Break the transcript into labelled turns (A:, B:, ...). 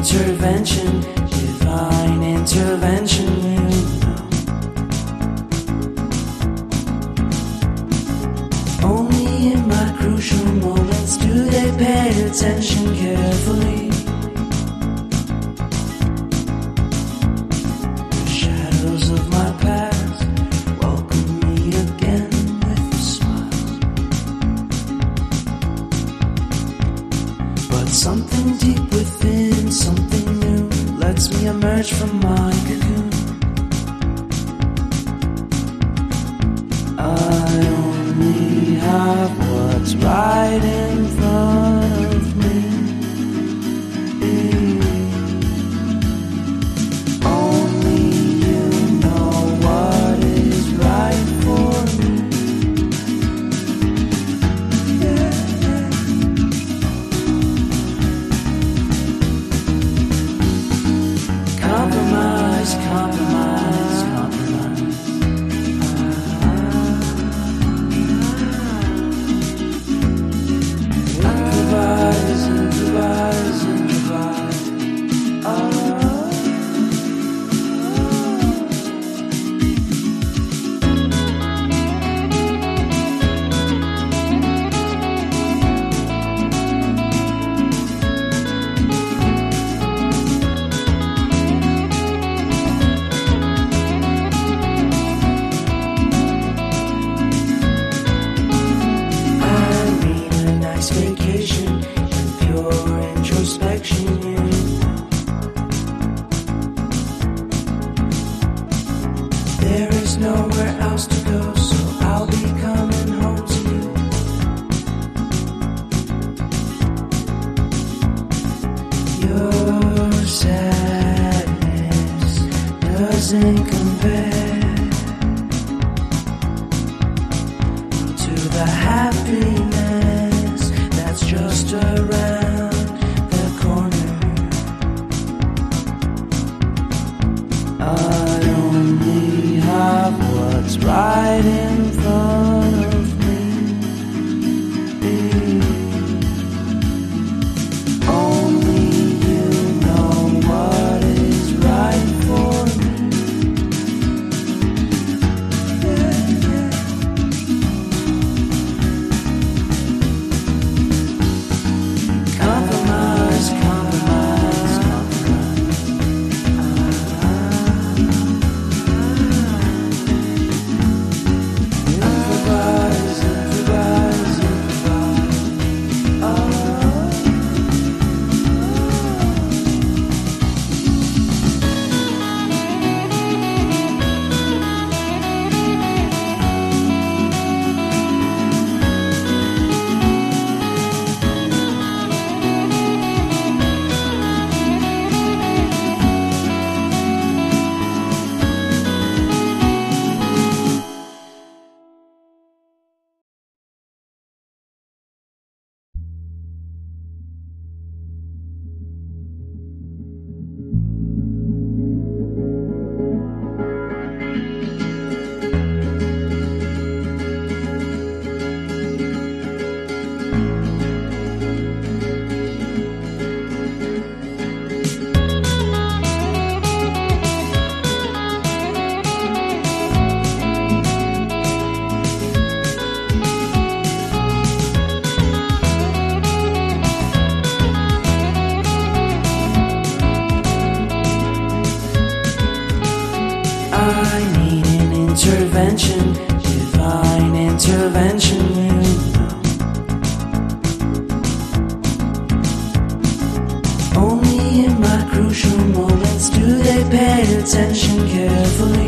A: intervention, divine intervention, you know. Only in my crucial moments do they pay attention carefully. The shadows of my past welcome me again with a smile. But something deep within, something new, lets me emerge from my cocoon. I only have what's right in front of me. Only you know what is right for me. Compromise, compromise, compromise. Improvise, improvise, improvise. Vacation and pure introspection, you know. There is nowhere else to go, so I'll be coming home to you. Your sadness doesn't compare to the happiness that's just around the corner. I only have what's right in front of me. Only you know what is right for me. Compromise, compromise, compromise. Improvise, improvise, improvise. I need an intervention, divine intervention, you know. Only in my crucial moments do they pay attention carefully.